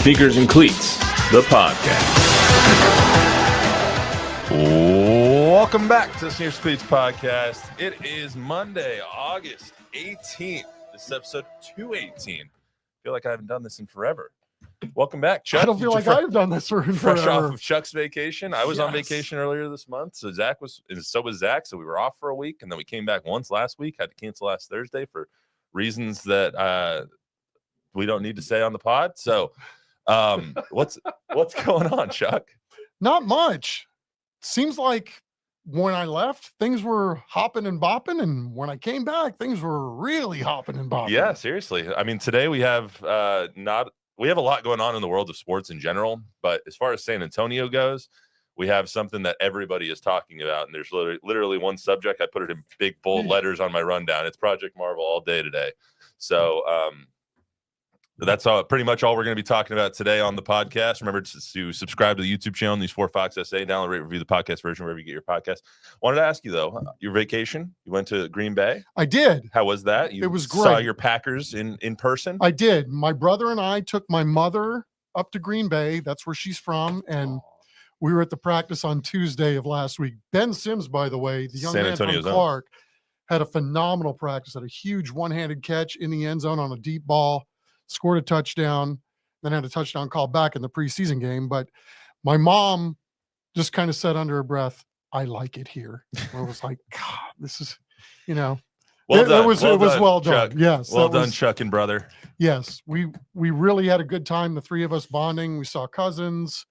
Sneakers and Cleats, the podcast. Welcome back to the Sneakers Cleats podcast. It is Monday, August 18th. This is episode 218. I feel like I haven't done this in forever. Welcome back, Chuck. I don't feel like I've done this for fresh forever. off of Chuck's vacation. I was on vacation earlier this month, so so was Zach. So we were off for a week, and then we came back once last week. Had to cancel last Thursday for reasons that we don't need to say on the pod. So, what's going on, Chuck? Not much. Seems like when I left, things were hopping and bopping, and when I came back, things were really hopping and bopping. Yeah, seriously. I mean, today we have we have a lot going on in the world of sports in general, but as far as San Antonio goes, we have something that everybody is talking about, and there's literally one subject. I put it in big bold letters on my rundown. It's Project Marvel all day today. So that's pretty much all we're going to be talking about today on the podcast. Remember to subscribe to the YouTube channel, News 4 Fox SA, download, rate, review the podcast version wherever you get your podcast. Wanted to ask you, though, your vacation, you went to Green Bay. I did. How was that? It was Saw great. your Packers in person? I did. My brother and I took my mother up to Green Bay. That's where she's from. And we were at the practice on Tuesday of last week. Ben Sims, by the way, the young San man Antonio's from Clark, had a phenomenal practice, had a huge one-handed catch in the end zone on a deep ball, scored a touchdown, then had a touchdown call back in the preseason game. But my mom just kind of said under her breath, "I like it here." I was like, God, this is, Well it done. was well done. Chuck. Yes. Well done, Chuck and brother. Yes. We really had a good time. The three of us bonding. We saw cousins.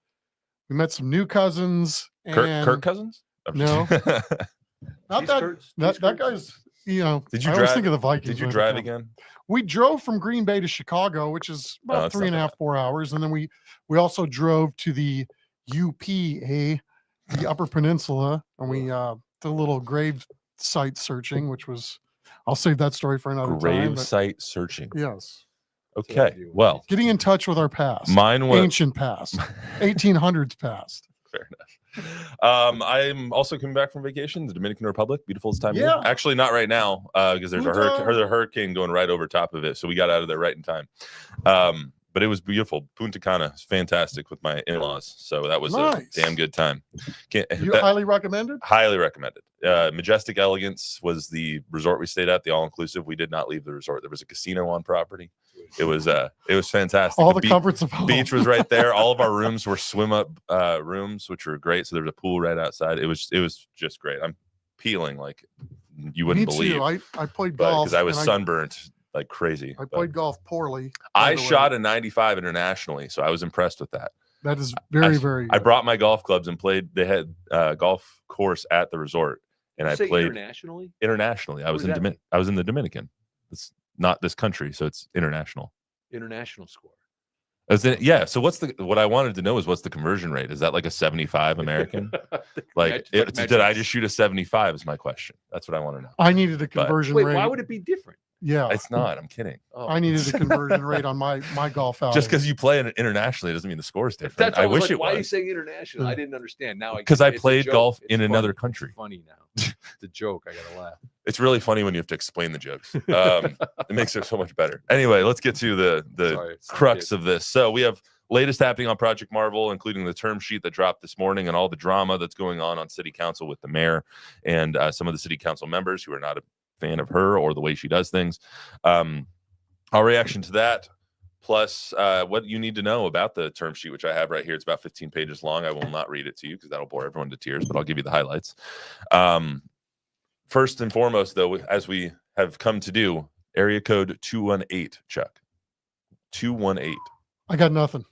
We met some new cousins. And Kirk Cousins? No. Not that guy's, Did you I drive? always think of the Vikings. Did you when I drive think of them. again? We drove from Green Bay to Chicago, which is about that's 3.5, 4 hours. And then we also drove to the UPA, the Upper Peninsula, and we did a little grave site searching, which was, I'll save that story for another time. Grave but site searching. yes. Okay. Well, Getting in touch with our past. mine was Ancient past. 1800s past. fair enough. I'm also coming back from vacation, the Dominican Republic. Beautiful time. Yeah. Here. Actually, not right now, because there's a hurricane going right over top of it. So we got out of there right in time. But it was beautiful. Punta Cana is fantastic with my in-laws. So that was a damn good time. Highly recommended? Highly recommended. Majestic Elegance was the resort we stayed at, the all-inclusive. We did not leave the resort. There was a casino on property. It was fantastic. All the comforts of home. Beach was right there. All of our rooms were swim-up rooms, which were great. So there was a pool right outside. It was just great. I'm peeling like you wouldn't believe. Me too. I played golf. Because I was sunburnt like crazy. I played golf poorly. I shot a 95 internationally, so I was impressed with that. That is very I brought my golf clubs and played. They had golf course at the resort, and I played internationally. Internationally, I was in the Dominican. It's not this country, so it's international. International score. Yeah. So what I wanted to know is what's the conversion rate? Is that like a 75 American? Did I just shoot a 75? Is my question. That's what I want to know. I needed a conversion rate. Wait, why would it be different? Yeah, It's not. I'm kidding. Oh. I needed a conversion rate on my golf outing. Just because you play it internationally doesn't mean the score is different. That's I wish it why was. are you saying international? I didn't understand. Now Because I played golf in another country. It's funny now. It's a joke. I gotta laugh. It's really funny when you have to explain the jokes. It makes it so much better. Anyway, let's get to the crux of this. So we have latest happening on Project Marvel, including the term sheet that dropped this morning and all the drama that's going on City Council with the mayor and some of the City Council members who are not a fan of her or the way she does things. Our reaction to that, plus what you need to know about the term sheet, which I have right here. It's about 15 pages long. I will not read it to you because that'll bore everyone to tears, but I'll give you the highlights. First and foremost, though, as we have come to do, area code 218, Chuck. 218. I got nothing.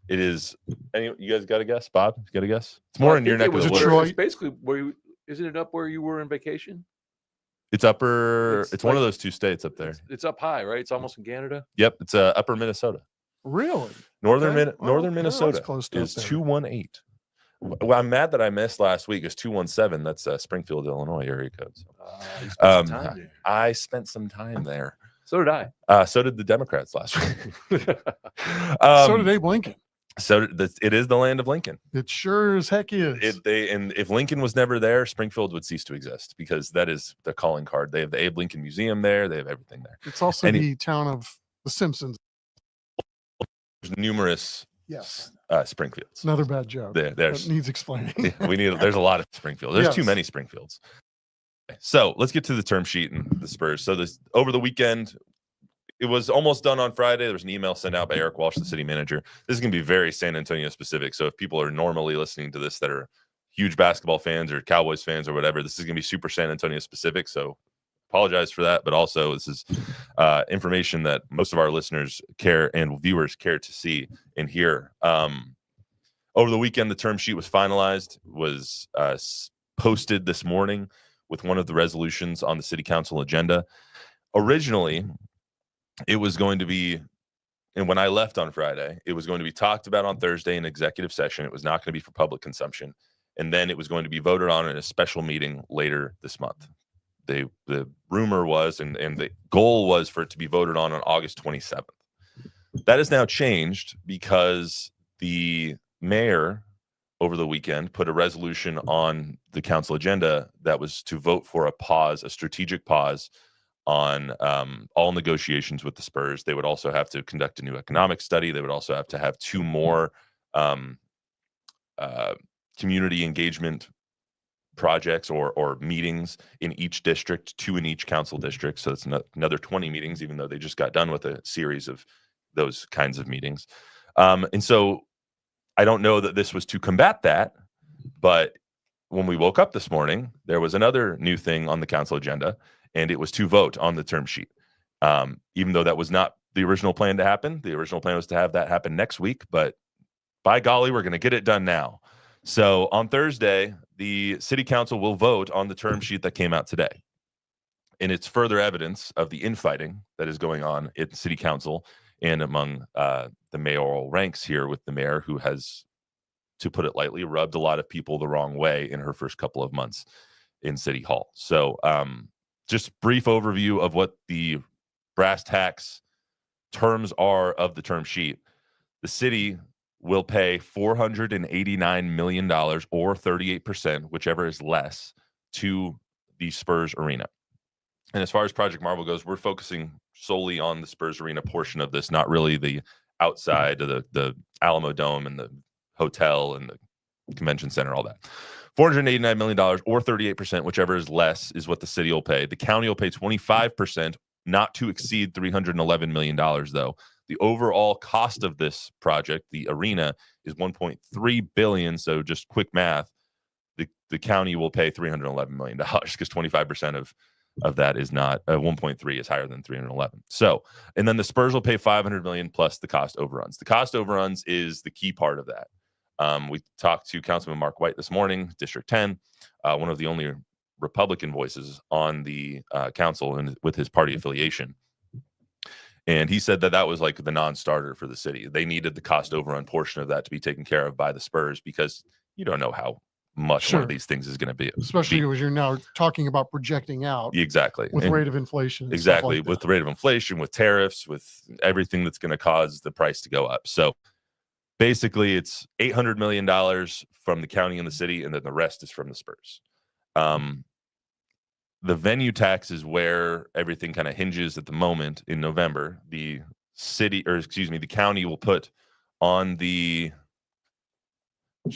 It is. You guys got a guess? Bob, you got a guess? It's more in your neck of the woods. Detroit. Basically, isn't it up where you were in vacation? It's upper. It's one of those two states up there. It's up high, right? It's almost in Canada. Yep, it's upper Minnesota. Really? Northern Okay. Minnesota close to is up there. 218. Well, I'm mad that I missed last week. It's 217. That's Springfield, Illinois area code. So. You spent some time there. I spent some time there. So did I. So did the Democrats last week. So did Abe Lincoln. So it is the land of Lincoln. It sure as heck is. And if Lincoln was never there, Springfield would cease to exist because that is the calling card. They have the Abe Lincoln Museum there. They have everything there. It's also the town of the Simpsons. numerous Yes. Springfields. Another bad joke. There's that needs explaining. there's a lot of Springfield. There's too Yes. many Springfields. So let's get to the term sheet and the Spurs. So this over the weekend, it was almost done on Friday. There was an email sent out by Eric Walsh, the city manager. This is going to be very San Antonio specific. So if people are normally listening to this that are huge basketball fans or Cowboys fans or whatever, this is going to be super San Antonio specific. So apologize for that, but also this is information that most of our listeners care and viewers care to see and hear. Over the weekend, the term sheet was finalized, was posted this morning with one of the resolutions on the city council agenda. Originally, it was going to be, and when I left on Friday, it was going to be talked about on Thursday in executive session. It was not going to be for public consumption. And then it was going to be voted on in a special meeting later this month. The rumor was, and the goal was for it to be voted on August 27th. That has now changed because the mayor over the weekend put a resolution on the council agenda that was to vote for a strategic pause on all negotiations with the Spurs. They would also have to conduct a new economic study. They would also have to have 2 more community engagement projects or meetings in each district, 2 in each council district. So it's another 20 meetings, even though they just got done with a series of those kinds of meetings. And so I don't know that this was to combat that, but when we woke up this morning, there was another new thing on the council agenda, and it was to vote on the term sheet. Even though that was not the original plan to happen. The original plan was to have that happen next week, but by golly, we're going to get it done now. So on Thursday, the city council will vote on the term sheet that came out today. And it's further evidence of the infighting that is going on at city council and among the mayoral ranks here with the mayor, who has, to put it lightly, rubbed a lot of people the wrong way in her first couple of months in City Hall. So just brief overview of what the brass tacks terms are of the term sheet. The city will pay $489 million or 38%, whichever is less, to the Spurs Arena. And as far as Project Marvel goes, we're focusing solely on the Spurs Arena portion of this, not really the outside of the Alamo Dome and the hotel and the convention center, all that. $489 million or 38%, whichever is less, is what the city will pay. The county will pay 25%, not to exceed $311 million, though. The overall cost of this project, the arena, is $1.3 billion. So just quick math, the county will pay $311 million because 25% of that is not 1.3 is higher than 311. So, and then the Spurs will pay $500 million plus the cost overruns. The cost overruns is the key part of that. We talked to Councilman Mark White this morning, District 10, one of the only Republican voices on the council and with his party affiliation. And he said that was like the non-starter for the city. They needed the cost overrun portion of that to be taken care of by the Spurs because you don't know how much one of these things is going to be. Especially as you're now talking about projecting out. Exactly. With rate of inflation. Exactly. Like with the rate of inflation, with tariffs, with everything that's going to cause the price to go up. So basically it's $800 million from the county and the city, and then the rest is from the Spurs. The venue tax is where everything kind of hinges at the moment in November. The county will put on just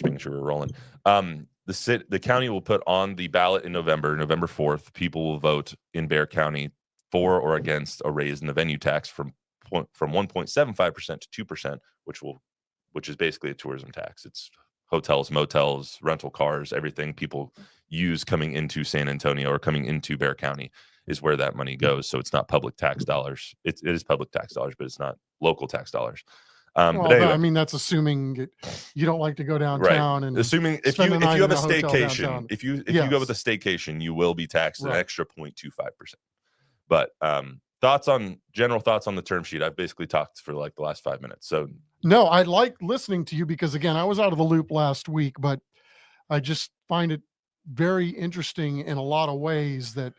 making sure we're rolling. The county will put on the ballot in November 4th. People will vote in Bexar County for or against a raise in the venue tax from 1.75% to 2%, which is basically a tourism tax. It's hotels, motels, rental cars, everything people use coming into San Antonio or coming into Bexar County is where that money goes. So it's not public tax dollars. It is public tax dollars, but it's not local tax dollars. But anyway, I mean, that's assuming you don't like to go downtown, right? And assuming if you have a staycation, if you go with a staycation, you will be taxed an extra 0.25%. But general thoughts on the term sheet. I've basically talked for like the last 5 minutes. So no, I like listening to you because again, I was out of the loop last week, but I just find it very interesting in a lot of ways that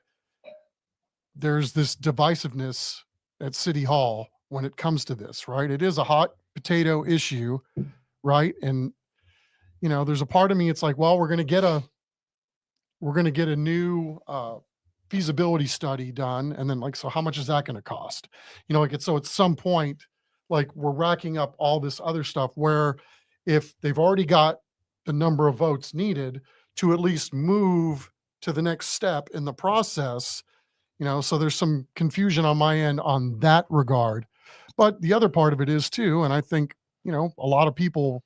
there's this divisiveness at City Hall when it comes to this, right? It is a hot potato issue, right? And there's a part of me, it's like, well, we're going to get a new feasibility study done, and then so how much is that going to cost? So at some point, like we're racking up all this other stuff where if they've already got the number of votes needed to at least move to the next step in the process, so there's some confusion on my end on that regard. But the other part of it is too, and I think, a lot of people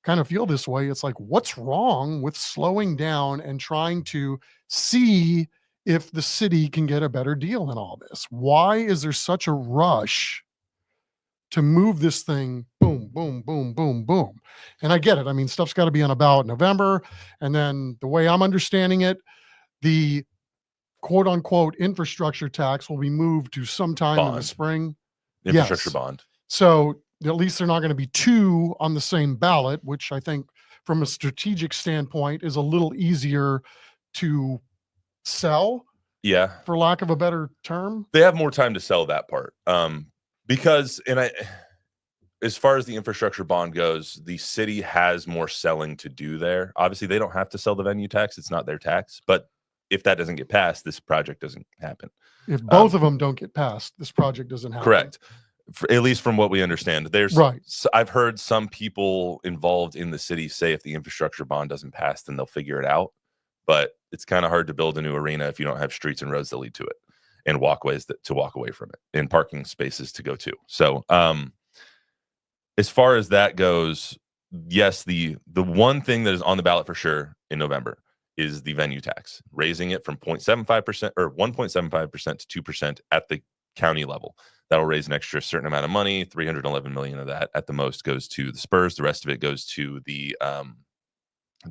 kind of feel this way. It's like, what's wrong with slowing down and trying to see if the city can get a better deal in all this? Why is there such a rush to move this thing boom, boom, boom, boom, boom? And I get it. I mean, stuff's got to be on a ballot in November. And then the way I'm understanding it, the quote unquote infrastructure tax will be moved to sometime in the Bond. spring. Infrastructure Yes. bond. So at least they're not going to be two on the same ballot, which I think from a strategic standpoint is a little easier to sell, Yeah. for lack of a better term. They have more time to sell that part. Because as far as the infrastructure bond goes, the city has more selling to do there. Obviously, they don't have to sell the venue tax. It's not their tax. But if that doesn't get passed, this project doesn't happen. If both of them don't get passed, this project doesn't happen. Correct. At least from what we understand. Right. I've heard some people involved in the city say if the infrastructure bond doesn't pass, then they'll figure it out. But it's kind of hard to build a new arena if you don't have streets and roads that lead to it and walkways to walk away from it and parking spaces to go to. So as far as that goes, yes, the one thing that is on the ballot for sure in November is the venue tax, raising it from 0.75% or 1.75% to 2% at the county level. That'll raise an extra certain amount of money. 311 million of that at the most goes to the Spurs. The rest of it goes to the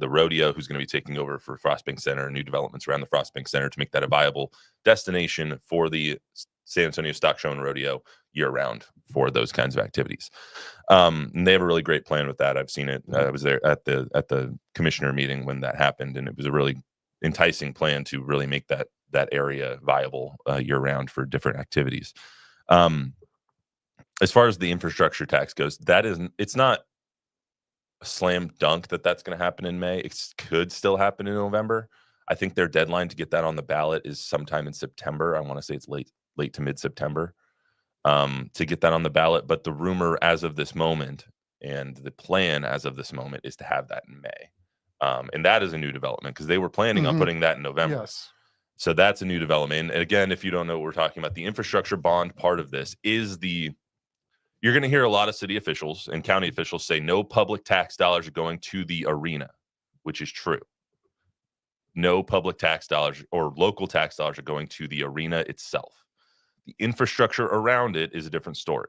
rodeo, who's going to be taking over for Frostbank Center, new developments around the Frostbank Center to make that a viable destination for the San Antonio Stock Show and Rodeo year round for those kinds of activities. And they have a really great plan with that. I've seen it. I was there at the commissioner meeting when that happened, and it was a really enticing plan to really make that area viable year round for different activities. As far as the infrastructure tax goes, it's not a slam dunk that that's going to happen in May. It could still happen in November. I think their deadline to get that on the ballot is sometime in September. I want to say it's late to mid-September to get that on the ballot. But the rumor as of this moment and the plan as of this moment is to have that in May. And that is a new development because they were planning on putting that in November. Yes. So that's a new development. And again, if you don't know what we're talking about, the infrastructure bond part of this is you're going to hear a lot of city officials and county officials say no public tax dollars are going to the arena, which is true. No public tax dollars or local tax dollars are going to the arena itself. The infrastructure around it is a different story.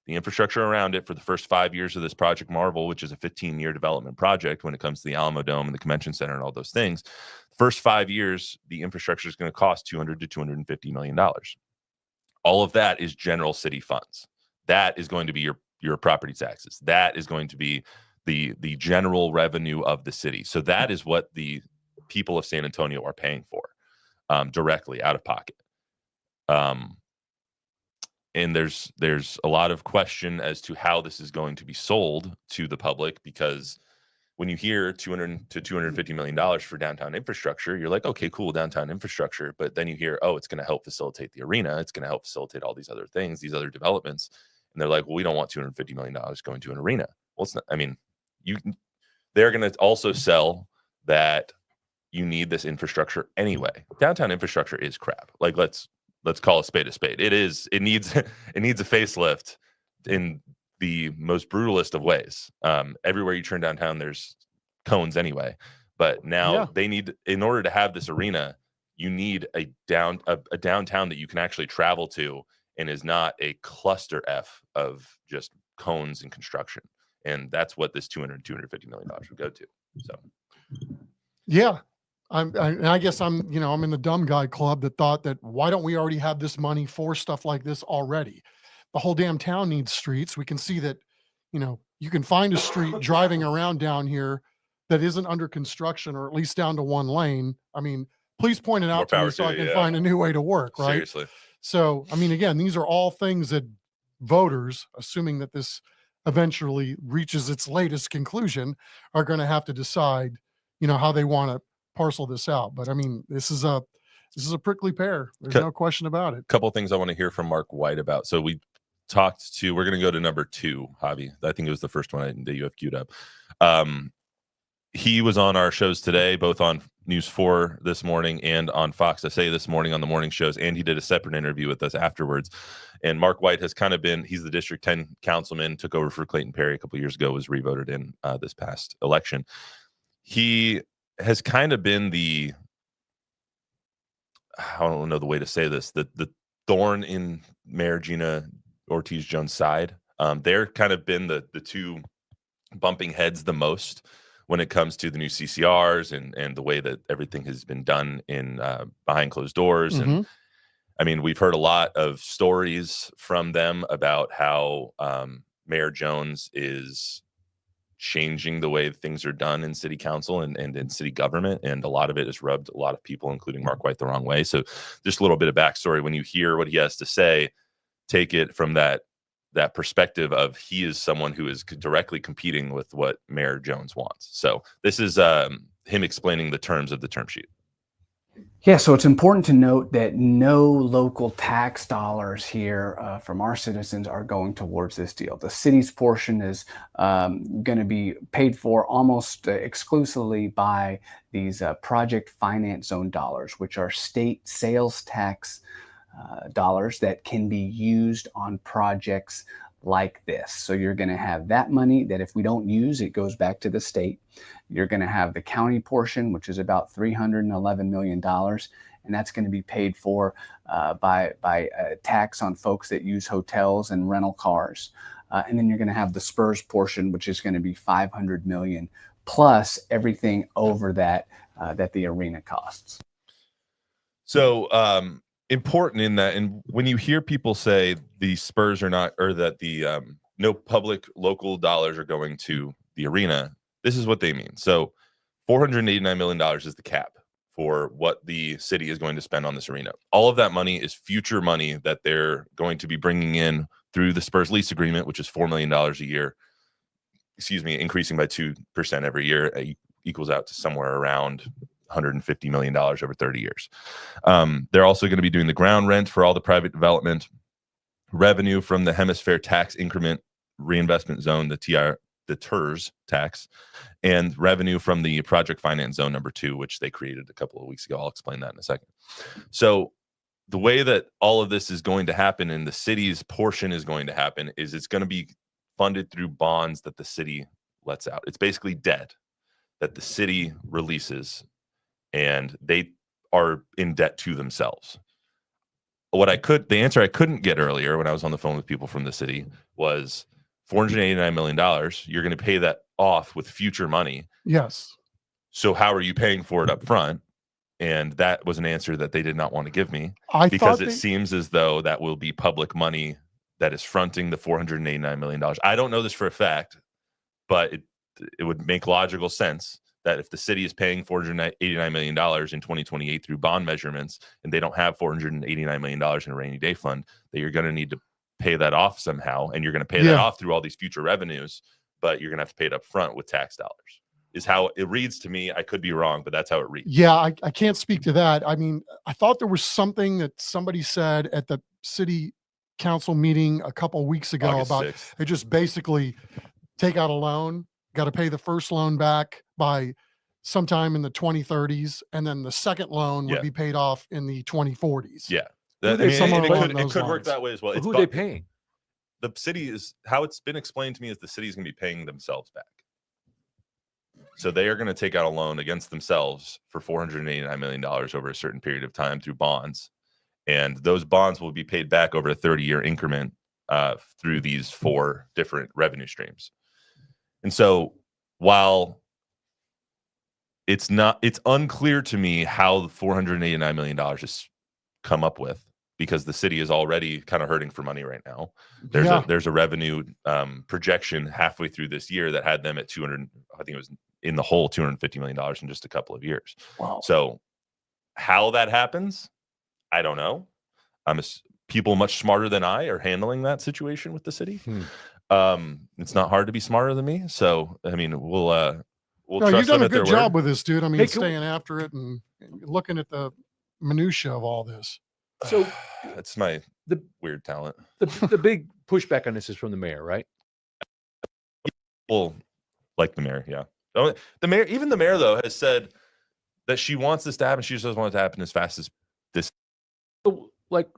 The infrastructure around it for the first 5 years of this Project Marvel, which is a 15-year development project when it comes to the Alamo Dome and the Convention Center and all those things, first 5 years, the infrastructure is going to cost $200 to $250 million. All of that is general city funds. That is going to be your property taxes. That is going to be the general revenue of the city. So that is what the people of San Antonio are paying for directly out of pocket. And there's a lot of question as to how this is going to be sold to the public, because when you hear $200 to $250 million for downtown infrastructure, you're like, okay, cool, downtown infrastructure. But then you hear, oh, it's going to help facilitate the arena. It's going to help facilitate all these other things, these other developments. And they're like, well, we don't want $250 million going to an arena. Well, it's not, I mean, they're going to also sell that you need this infrastructure anyway. Downtown infrastructure is crap. Like, let's call a spade a spade. It needs a facelift in the most brutalist of ways. Everywhere you turn downtown, there's cones anyway. But now they need, in order to have this arena, you need a downtown that you can actually travel to and is not a cluster F of just cones and construction. And that's what this $250 million would go to. So, yeah. I guess I'm in the dumb guy club that thought that why don't we already have this money for stuff like this already? The whole damn town needs streets. We can see that, you can find a street driving around down here that isn't under construction, or at least down to one lane. I mean, please point it out to me so I can find a new way to work, right? Seriously. So, I mean, again, these are all things that voters, assuming that this eventually reaches its latest conclusion, are going to have to decide, how they want to parcel this out. But I mean, this is a prickly pear. There's no question about it. A couple of things I want to hear from Mark White about. So we talked to. We're going to go to number 2, Javi. I think it was the first one that you have queued up. He was on our shows today, both on News 4 this morning and on Fox SA this morning on the morning shows, and he did a separate interview with us afterwards. And Mark White has kind of been, he's the District 10 councilman, took over for Clayton Perry a couple of years ago, was revoted in this past election. He has kind of been the, I don't know the way to say this, the thorn in Mayor Gina Ortiz-Jones' side. They're kind of been the two bumping heads the most when it comes to the new CCRs and the way that everything has been done in behind closed doors. Mm-hmm. And I mean, we've heard a lot of stories from them about how Mayor Jones is changing the way things are done in city council and in city government. And a lot of it has rubbed a lot of people, including Mark White, the wrong way. So just a little bit of backstory. When you hear what he has to say, take it from that perspective of he is someone who is directly competing with what Mayor Jones wants. So this is him explaining the terms of the term sheet. Yeah, so it's important to note that no local tax dollars here from our citizens are going towards this deal. The city's portion is going to be paid for almost exclusively by these project finance zone dollars, which are state sales tax dollars that can be used on projects like this. So you're going to have that money that if we don't use, it goes back to the state. You're going to have the county portion, which is about $311 million. And that's going to be paid for by a tax on folks that use hotels and rental cars. And then you're going to have the Spurs portion, which is going to be $500 million plus everything over that that the arena costs. So important in that, and when you hear people say the Spurs are not, or that the no public local dollars are going to the arena, this is what they mean. So $489 million is the cap for what the city is going to spend on this arena. All of that money is future money that they're going to be bringing in through the Spurs lease agreement, which is $4 million a year, increasing by 2% every year, equals out to somewhere around $150 million over 30 years. They're also going to be doing the ground rent for all the private development, revenue from the Hemisphere Tax Increment Reinvestment Zone, the TERS tax, and revenue from the Project Finance Zone number 2, which they created a couple of weeks ago. I'll explain that in a second. So the way that all of this is going to happen and the city's portion is going to happen is it's going to be funded through bonds that the city lets out. It's basically debt that the city releases, and they are in debt to themselves. The answer I couldn't get earlier when I was on the phone with people from the city was $489 million. You're going to pay that off with future money. Yes. So how are you paying for it up front? And that was an answer that they did not want to give me, because it seems as though that will be public money that is fronting the $489 million. I don't know this for a fact, but it would make logical sense that if the city is paying $489 million in 2028 through bond measurements, and they don't have $489 million in a rainy day fund, that you're going to need to pay that off somehow, and you're going to pay that off through all these future revenues, but you're going to have to pay it up front with tax dollars, is how it reads to me. I could be wrong, but that's how it reads. Yeah, I can't speak to that. I mean, I thought there was something that somebody said at the city council meeting a couple of weeks ago August about 6th. it. Just basically take out a loan, got to pay the first loan back by sometime in the 2030s, and then the second loan would be paid off in the 2040s. Yeah. Who they It paying? could work that way as well. Who are they paying? The city is, how it's been explained to me, is the city's going to be paying themselves back. So they are going to take out a loan against themselves for $489 million over a certain period of time through bonds. And those bonds will be paid back over a 30-year increment through these 4 different revenue streams. And so while it's unclear to me how the $489 million is come up with, because the city is already kind of hurting for money right now. There's a revenue projection halfway through this year that had them at I think it was in the hole $250 million in just a couple of years. Wow. So how that happens, I don't know. People much smarter than I are handling that situation with the city. It's not hard to be smarter than me. So, I mean, we'll trust you've done them a at their good job word. with this, dude. I mean, Hey, staying after it and looking at the minutia of all this. So That's my weird talent. the big pushback on this is from the mayor, right? Well, like the mayor, yeah. The mayor, even the mayor though, has said that she wants this to happen. She just doesn't want it to happen as fast as this. So, like,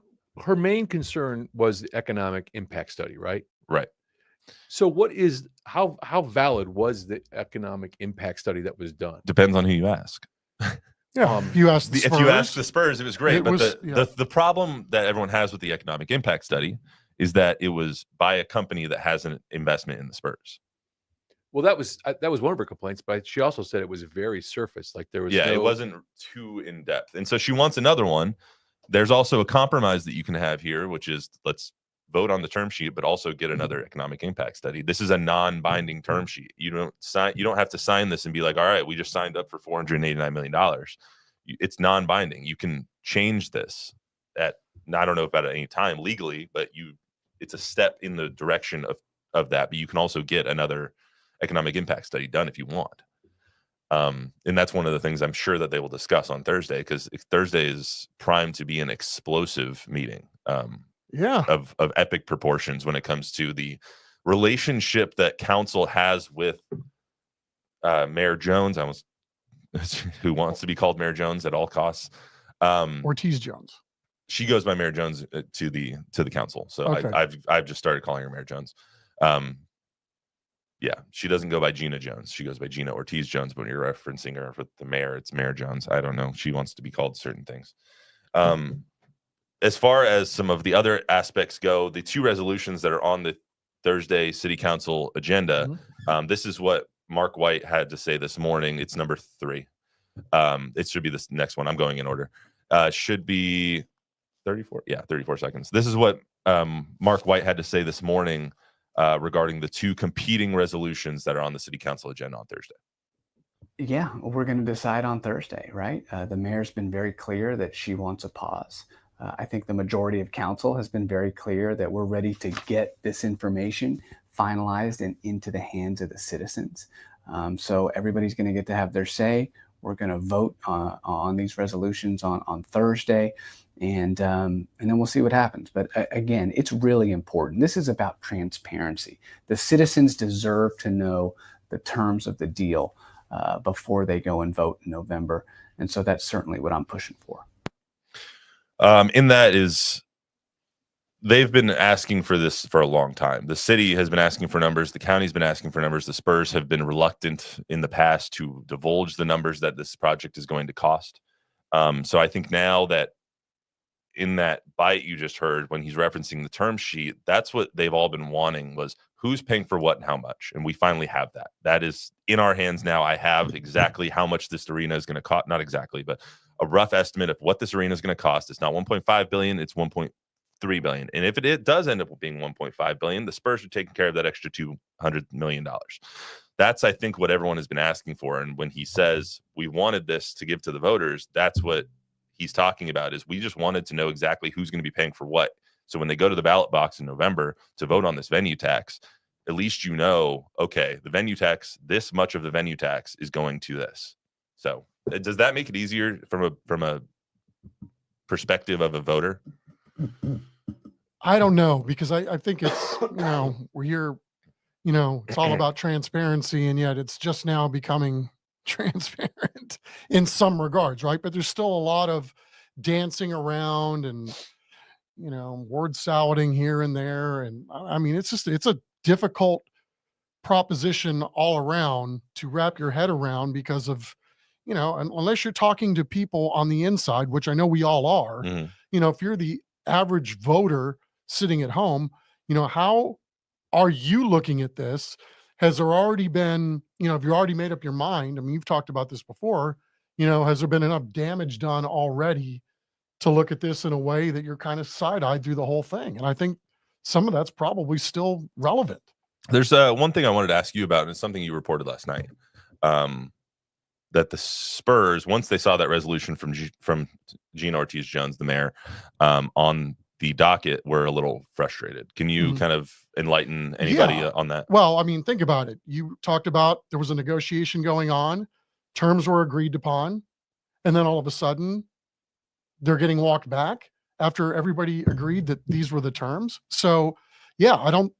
her main concern was the economic impact study, right? Right. So how valid was the economic impact study that was done? Depends on who you ask. Yeah. If you ask the If you ask Spurs, the Spurs, it was great. It But was- the problem that everyone has with the economic impact study is that it was by a company that has an investment in the Spurs. Well, that was one of her complaints, but she also said it was very surface. Like there was Yeah, it wasn't too in depth. And so she wants another one. There's also a compromise that you can have here, which is let's vote on the term sheet, but also get another economic impact study. This is a non-binding term sheet. You don't have to sign this and be like, all right, we just signed up for $489 million. It's non-binding. You can change this I don't know about at any time legally, but it's a step in the direction of that. But you can also get another economic impact study done if you want. And that's one of the things I'm sure that they will discuss on Thursday, because Thursday is primed to be an explosive meeting of epic proportions when it comes to the relationship that council has with Mayor Jones. Who wants to be called Mayor Jones at all costs. Ortiz Jones. She goes by Mayor Jones to the council. So Okay. I've just started calling her Mayor Jones. Yeah, she doesn't go by Gina Jones. She goes by Gina Ortiz Jones. But when you're referencing her with the mayor, it's Mayor Jones. I don't know. She wants to be called certain things. As far as some of the other aspects go, the two resolutions that are on the Thursday City Council agenda, this is what Mark White had to say this morning. It's number 3. It should be this next one. I'm going in order. Should be 34. Yeah, 34 seconds. This is what Mark White had to say this morning regarding the two competing resolutions that are on the City Council agenda on Thursday. Yeah, we're going to decide on Thursday, right? The mayor's been very clear that she wants a pause. I think the majority of council has been very clear that we're ready to get this information finalized and into the hands of the citizens. So everybody's going to get to have their say. We're going to vote on these resolutions on Thursday, and then we'll see what happens. But again, it's really important. This is about transparency. The citizens deserve to know the terms of the deal before they go and vote in November. And so that's certainly what I'm pushing for. In that is, they've been asking for this for a long time. The city has been asking for numbers. The county's been asking for numbers. The Spurs have been reluctant in the past to divulge the numbers that this project is going to cost. So I think now that in that bite you just heard when he's referencing the term sheet, that's what they've all been wanting, was who's paying for what and how much. And we finally have that. That is in our hands now. I have exactly how much this arena is going to cost. Not exactly, but a rough estimate of what this arena is going to cost. It's not 1.5 billion. It's 1.3 billion. And if it does end up being 1.5 billion, the Spurs are taking care of that extra $200 million. That's, I think, what everyone has been asking for. And when he says we wanted this to give to the voters, that's what he's talking about, is we just wanted to know exactly who's going to be paying for what. So when they go to the ballot box in November to vote on this venue tax, at least you know, okay, the venue tax, this much of the venue tax is going to this. So does that make it easier from a perspective of a voter? I don't know, because I think it's, where you're, it's all about transparency, and yet it's just now becoming transparent in some regards, right? But there's still a lot of dancing around and, word salading here and there. And I mean, it's a difficult proposition all around to wrap your head around, because of, unless you're talking to people on the inside, which I know we all are, if you're the average voter sitting at home, how are you looking at this? Has there already been, if you already made up your mind, I mean, you've talked about this before, has there been enough damage done already to look at this in a way that you're kind of side-eyed through the whole thing? And I think some of that's probably still relevant. There's one thing I wanted to ask you about, and it's something you reported last night, that the Spurs, once they saw that resolution from Gina Ortiz Jones, the mayor, on the docket, were a little frustrated. Can you kind of enlighten anybody on that? Well, I mean, think about it. You talked about there was a negotiation going on, terms were agreed upon, and then all of a sudden they're getting walked back after everybody agreed that these were the terms. So, yeah, I don't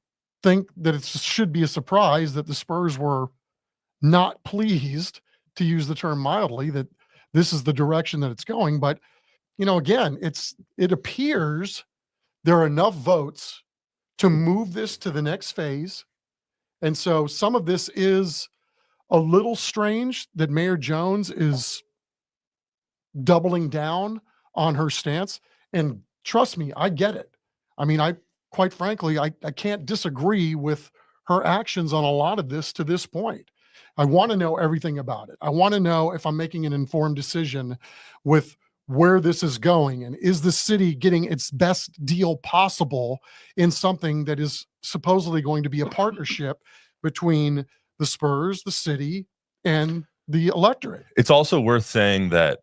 think that it should be a surprise that the Spurs were not pleased, to use the term mildly, that this is the direction that it's going. But, again, it appears there are enough votes to move this to the next phase. And so some of this is a little strange that Mayor Jones is doubling down on her stance. And trust me, I get it. I mean, quite frankly, I can't disagree with her actions on a lot of this to this point. I want to know everything about it. I want to know if I'm making an informed decision with where this is going, and is the city getting its best deal possible in something that is supposedly going to be a partnership between the Spurs, the city, and the electorate. It's also worth saying that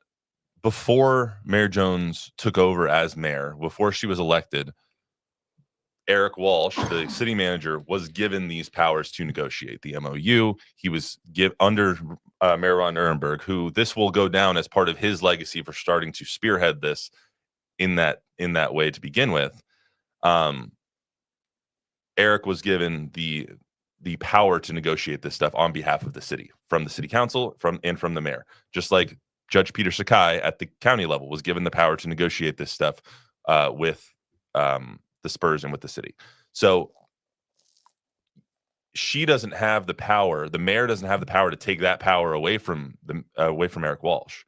before Mayor Jones took over as mayor, before she was elected, Eric Walsh, the city manager, was given these powers to negotiate the MOU. He was under Mayor Ron Ehrenberg, who this will go down as part of his legacy for starting to spearhead this in that way to begin with. Eric was given the power to negotiate this stuff on behalf of the city, from the city council, from the mayor, just like Judge Peter Sakai at the county level was given the power to negotiate this stuff with the Spurs and with the city. So she doesn't have the power. The mayor doesn't have the power to take that power away from Eric Walsh.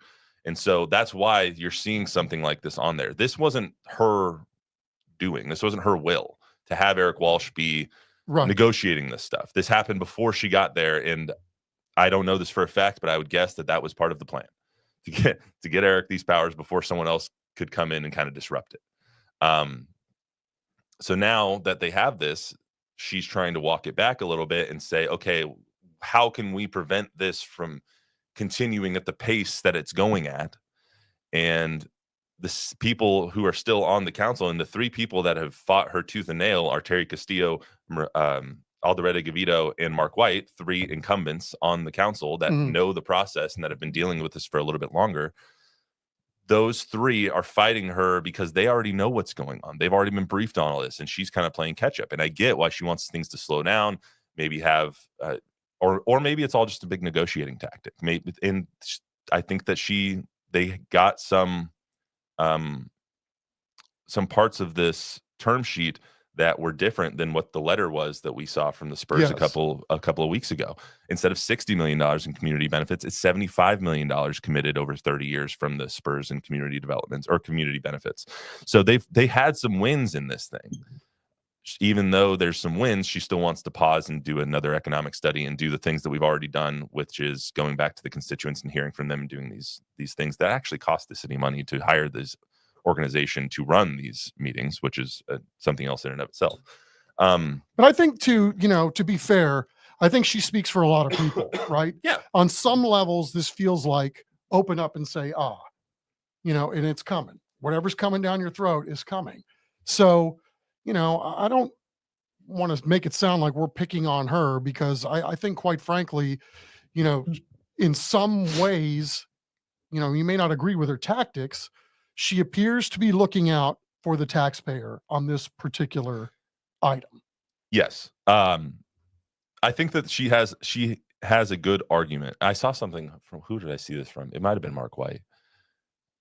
And so that's why you're seeing something like this on there. This wasn't her doing. This wasn't her will to have Eric Walsh be negotiating this stuff. This happened before she got there. And I don't know this for a fact, but I would guess that was part of the plan, to get Eric these powers before someone else could come in and kind of disrupt it. So now that they have this, she's trying to walk it back a little bit and say, okay, how can we prevent this from continuing at the pace that it's going at? And the people who are still on the council, and the three people that have fought her tooth and nail, are Terry Castillo, Alderete Gavito, and Mark White, three incumbents on the council that know the process and that have been dealing with this for a little bit longer. Those three are fighting her because they already know what's going on. They've already been briefed on all this, and she's kind of playing catch up. And I get why she wants things to slow down, maybe have, or maybe it's all just a big negotiating tactic. Maybe, and I think that they got some parts of this term sheet that were different than what the letter was that we saw from the Spurs a couple of weeks ago. Instead of $60 million in community benefits, it's $75 million committed over 30 years from the Spurs and community developments or community benefits. So they had some wins in this thing. Even though there's some wins, she still wants to pause and do another economic study and do the things that we've already done, which is going back to the constituents and hearing from them and doing these things that actually cost the city money to hire this organization to run these meetings, which is something else in and of itself. But I think to be fair, I think she speaks for a lot of people, right? Yeah. On some levels, this feels like open up and say, and it's coming. Whatever's coming down your throat is coming. So, I don't want to make it sound like we're picking on her, because I think, quite frankly, in some ways, you may not agree with her tactics. She appears to be looking out for the taxpayer on this particular item. Yes. I think that she has a good argument. I saw something from, who did I see this from? It might have been Mark White.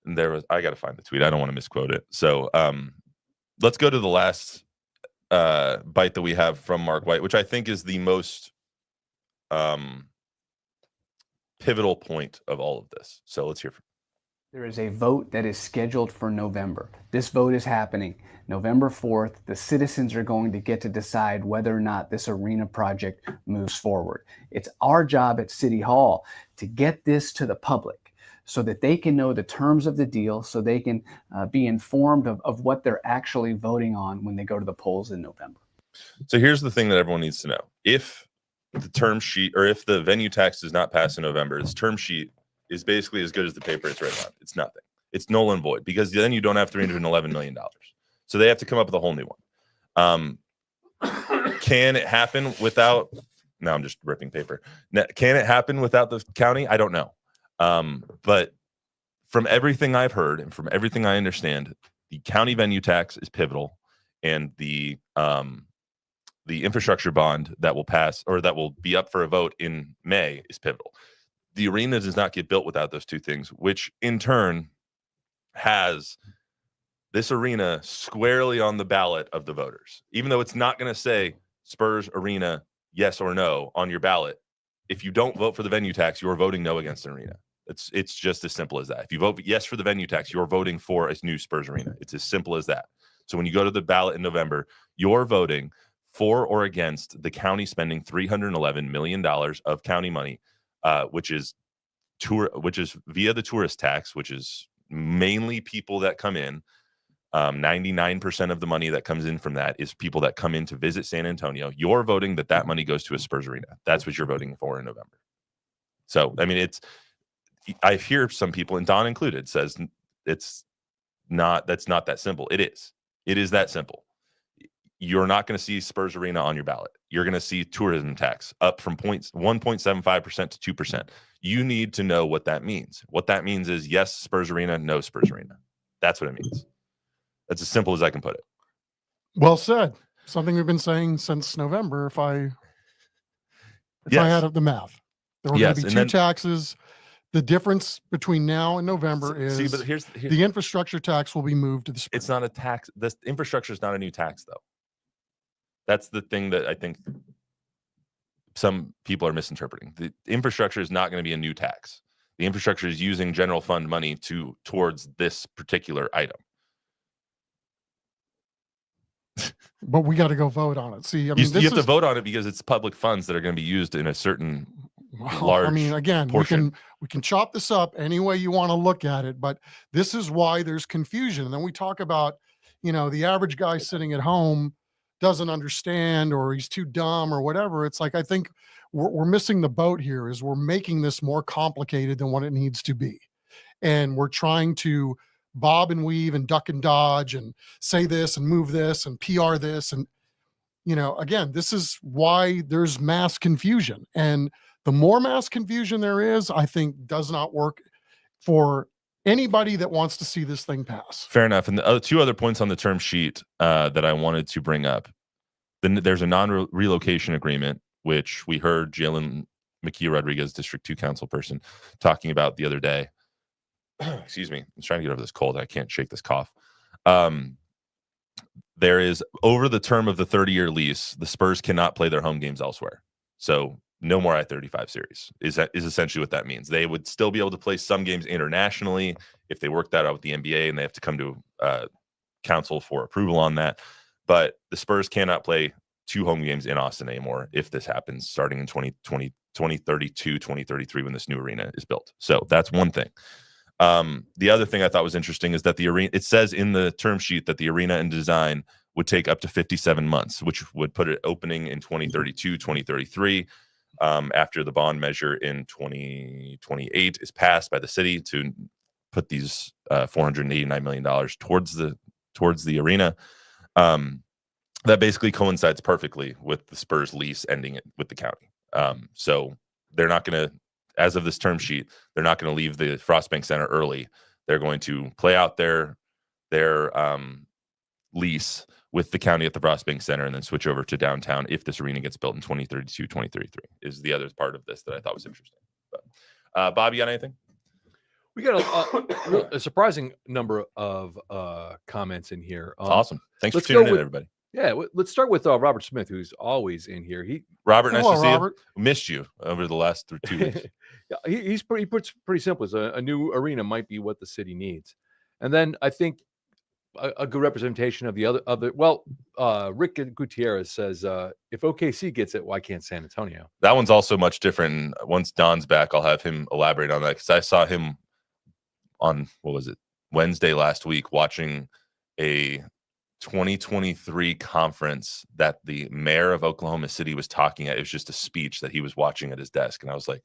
And I got to find the tweet. I don't want to misquote it. So let's go to the last bite that we have from Mark White, which I think is the most pivotal point of all of this. So let's hear from. There is a vote that is scheduled for November. This vote is happening November 4th. The citizens are going to get to decide whether or not this arena project moves forward. It's our job at City Hall to get this to the public so that they can know the terms of the deal, so they can be informed of what they're actually voting on when they go to the polls in November. So here's the thing that everyone needs to know. If the term sheet, or if the venue tax does not pass in November, this term sheet is basically as good as the paper it's written on. It's nothing. It's null and void, because then you don't have $311 million. So they have to come up with a whole new one. Can it happen without? Now I'm just ripping paper. Can it happen without the county? I don't know. But from everything I've heard and from everything I understand, the county venue tax is pivotal, and the the infrastructure bond that will pass or that will be up for a vote in May is pivotal. The arena does not get built without those two things, which in turn has this arena squarely on the ballot of the voters. Even though it's not going to say Spurs Arena, yes or no on your ballot, if you don't vote for the venue tax, you're voting no against an arena. It's just as simple as that. If you vote yes for the venue tax, you're voting for a new Spurs Arena. It's as simple as that. So when you go to the ballot in November, you're voting for or against the county spending $311 million of county money, which is via the tourist tax, which is mainly people that come in. 99% of the money that comes in from that is people that come in to visit San Antonio. You're voting that money goes to a Spurs Arena. That's what you're voting for in November. So, I mean, I hear some people, and Don included, says that's not that simple. It is that simple. You're not going to see Spurs Arena on your ballot. You're going to see tourism tax up from 1.75% to 2%. You need to know what that means. What that means is yes, Spurs Arena, no Spurs Arena. That's what it means. That's as simple as I can put it. Well said. Something we've been saying since November. If I had the math, there were going to be two taxes. The difference between now and November is but here's the infrastructure tax will be moved to the spring. It's not a tax. This infrastructure is not a new tax, though. That's the thing that I think some people are misinterpreting. The infrastructure is not going to be a new tax. The infrastructure is using general fund money towards this particular item. But we got to go vote on it. See, I mean, you have to vote on it because it's public funds that are going to be used in a certain large. I mean, again, portion. we can chop this up any way you want to look at it, but this is why there's confusion. And then we talk about, the average guy sitting at home doesn't understand, or he's too dumb, or whatever. It's like I think we're missing the boat here. Is we're making this more complicated than what it needs to be, and we're trying to bob and weave and duck and dodge and say this and move this and PR this. And, again, this is why there's mass confusion. And the more mass confusion there is, I think does not work for anybody that wants to see this thing pass. Fair enough. And the two other points on the term sheet that I wanted to bring up. Then there's a non-relocation agreement, which we heard Jalen McKee Rodriguez, District 2 council person, talking about the other day. Excuse me. I'm trying to get over this cold. I can't shake this cough. There is, over the term of the 30-year lease, the Spurs cannot play their home games elsewhere. So no more I-35 series is essentially what that means. They would still be able to play some games internationally if they work that out with the NBA, and they have to come to council for approval on that. But the Spurs cannot play 2 home games in Austin anymore if this happens starting in 2032, 2033 when this new arena is built. So that's one thing. The other thing I thought was interesting is that the arena, it says in the term sheet that the arena and design would take up to 57 months, which would put it opening in 2032, 2033, after the bond measure in 2028 is passed by the city to put these $489 million towards the arena. That basically coincides perfectly with the Spurs lease ending it with the county. So they're not going to, as of this term sheet, they're not going to leave the Frostbank Center early. They're going to play out their lease with the county at the Frostbank Center and then switch over to downtown if this arena gets built in 2032, 2033 is the other part of this that I thought was interesting. But, Bob, you got anything? We got a surprising number of comments in here. Awesome. Thanks for tuning in, everybody. Yeah, let's start with Robert Smith, who's always in here. Robert, nice to see Robert. you. Missed you over the last 2 weeks. Yeah, he puts pretty simple. A new arena might be what the city needs, and then I think a good representation of the other. Well, Rick Gutierrez says, if OKC gets it, why can't San Antonio? That one's also much different. Once Don's back, I'll have him elaborate on that because I saw him on Wednesday last week watching a 2023 conference that the mayor of Oklahoma City was talking at. It was just a speech that he was watching at his desk, and I was like,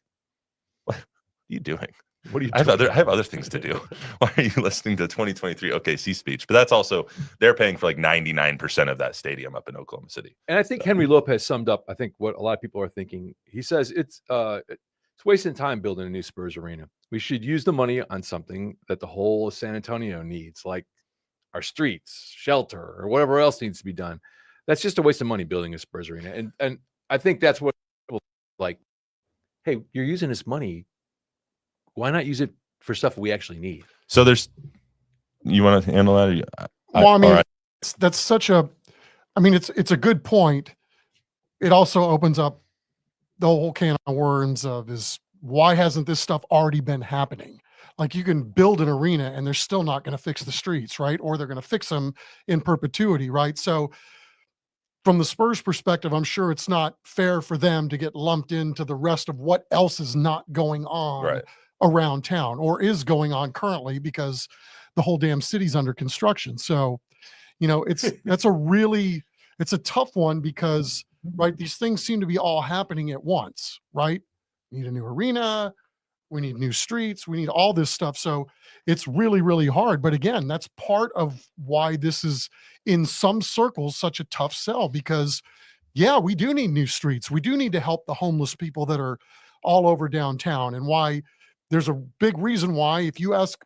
"What are you doing? What are you? I have other things to do. Why are you listening to 2023 OKC speech?" But that's also, they're paying for like 99% of that stadium up in Oklahoma City. And I think Henry Lopez summed up, I think, what a lot of people are thinking. He says it's wasting time building a new Spurs arena. We should use the money on something that the whole of San Antonio needs, like our streets, shelter, or whatever else needs to be done. That's just a waste of money building a Spurs arena. And I think that's what people like, hey, you're using this money. Why not use it for stuff we actually need? So you want to handle that? Well, I mean, all right. that's such a, I mean, it's a good point. It also opens up the whole can of worms of why hasn't this stuff already been happening? Like, you can build an arena and they're still not going to fix the streets, right? Or they're going to fix them in perpetuity, right? So from the Spurs perspective, I'm sure it's not fair for them to get lumped into the rest of what else is not going on around town or is going on currently, because the whole damn city's under construction. So, it's a tough one because, right, these things seem to be all happening at once, right? We need a new arena, we need new streets, we need all this stuff. So it's really, really hard. But again, that's part of why this is, in some circles, such a tough sell, because yeah, we do need new streets. We do need to help the homeless people that are all over downtown, and why there's a big reason why, if you ask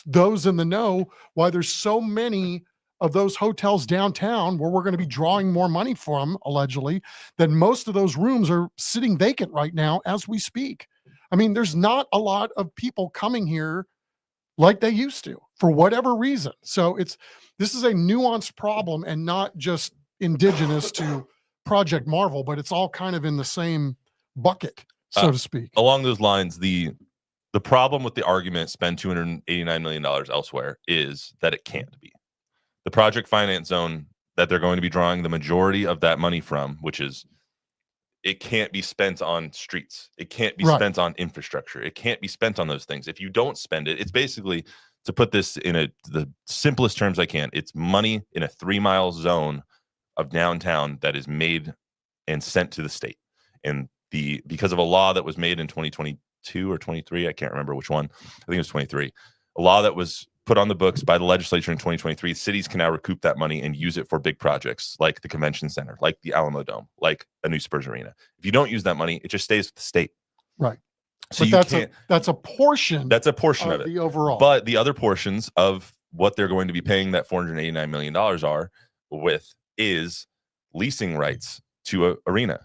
those in the know, why there's so many of those hotels downtown where we're going to be drawing more money from, allegedly, that most of those rooms are sitting vacant right now as we speak. I mean, there's not a lot of people coming here like they used to for whatever reason. So this is a nuanced problem, and not just indigenous to Project Marvel, but it's all kind of in the same bucket, so to speak. Along those lines, the problem with the argument spend $289 million elsewhere is that it can't be. The project finance zone that they're going to be drawing the majority of that money from, which is, it can't be spent on streets. It can't be spent on infrastructure. It can't be spent on those things. If you don't spend it, it's basically, to put this in the simplest terms I can, it's money in a 3-mile zone of downtown that is made and sent to the state. And because of a law that was made in 2022 or 23, I can't remember which one. I think it was 23. A law that was put on the books by the legislature in 2023, cities can now recoup that money and use it for big projects like the convention center, like the Alamo Dome, like a new Spurs arena. If you don't use that money, it just stays with the state. Right. So but that's a portion. That's a portion of it. The overall. But the other portions of what they're going to be paying that $489 million is leasing rights to an arena.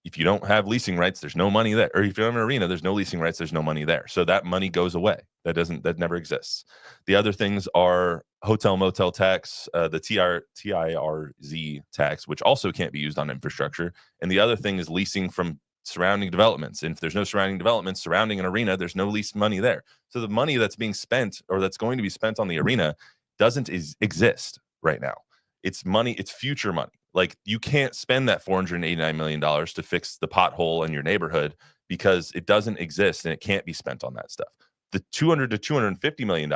If you don't have leasing rights, there's no money there. Or if you don't have an arena, there's no leasing rights, there's no money there. So that money goes away. That never exists. The other things are hotel motel tax, the TIRZ tax, which also can't be used on infrastructure. And the other thing is leasing from surrounding developments. And if there's no surrounding developments surrounding an arena, there's no lease money there. So the money that's being spent, or that's going to be spent on the arena, doesn't exist right now. It's money, it's future money. Like, you can't spend that $489 million to fix the pothole in your neighborhood, because it doesn't exist and it can't be spent on that stuff. The $200 to $250 million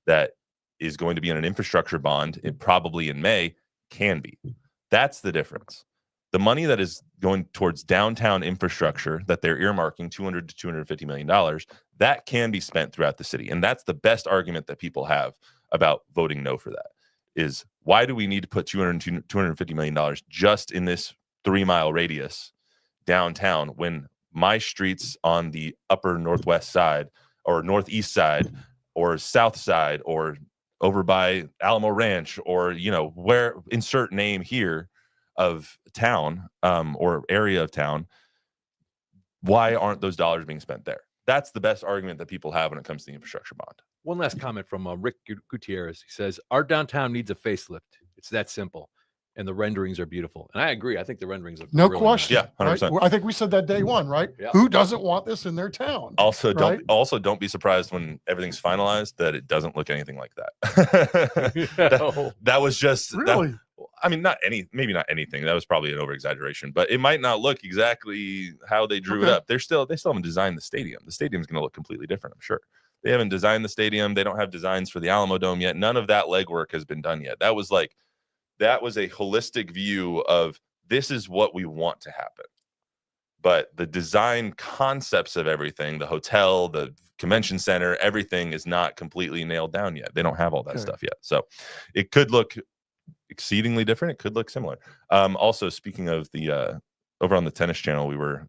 that is going to be in an infrastructure bond, probably in May, can be. That's the difference. The money that is going towards downtown infrastructure that they're earmarking, $200 to $250 million, that can be spent throughout the city. And that's the best argument that people have about voting no for that, is why do we need to put $250 million just in this 3-mile radius downtown, when my streets on the upper northwest side or northeast side or south side or over by Alamo Ranch, or, where, insert name here of town or area of town, why aren't those dollars being spent there? That's the best argument that people have when it comes to the infrastructure bond. One last comment from Rick Gutierrez. He says, our downtown needs a facelift. It's that simple. And the renderings are beautiful. And I agree. I think the renderings are no really question. Nice. Yeah, 100%. Right? I think we said that day one, right? Yeah. Who doesn't want this in their town? Also, right? don't be surprised when everything's finalized that it doesn't look anything like that. that was just really. Maybe not anything. That was probably an over exaggeration, but it might not look exactly how they drew it up. They still haven't designed the stadium. The stadium's going to look completely different, I'm sure. They haven't designed the stadium. They don't have designs for the Alamo Dome yet. None of that legwork has been done yet. That was a holistic view of, this is what we want to happen. But the design concepts of everything, the hotel, the convention center, everything is not completely nailed down yet. They don't have all that stuff yet. So it could look exceedingly different. It could look similar. Also, speaking of the over on the Tennis Channel, we were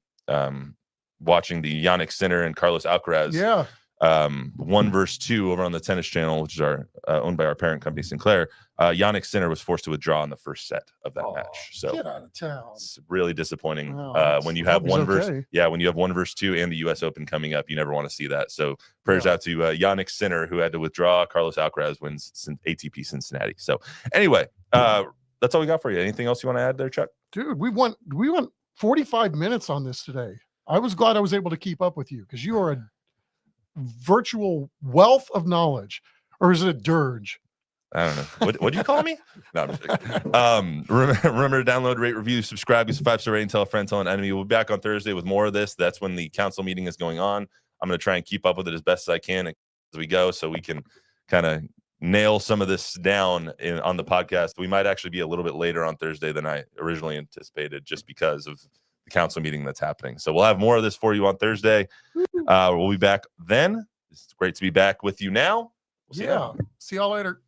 watching the Jannik Sinner and Carlos Alcaraz 1 vs. 2 over on the Tennis Channel, which is our owned by our parent company Sinclair. Yannick Sinner was forced to withdraw in the first set of that match. So Get out of town. it's really disappointing when you I have hope he's 1 versus okay. when you have 1 vs. 2 and the U.S. Open coming up. You never want to see that. So prayers out to Yannick Sinner, who had to withdraw. Carlos Alcaraz wins ATP Cincinnati. So anyway, that's all we got for you. Anything else you want to add there, Chuck? Dude, we went 45 minutes on this today. I was glad I was able to keep up with you because you are a virtual wealth of knowledge. Or is it a dirge? I don't know. What do you call me? No, I'm just kidding. Remember to download, rate, review, subscribe, give us a 5-star rating, tell a friend, tell an enemy. We'll be back on Thursday with more of this. That's when the council meeting is going on. I'm going to try and keep up with it as best as I can as we go so we can kind of nail some of this down on the podcast. We might actually be a little bit later on Thursday than I originally anticipated just because of the council meeting that's happening. So we'll have more of this for you on Thursday. We'll be back then. It's great to be back with you now. We'll see you. See y'all later.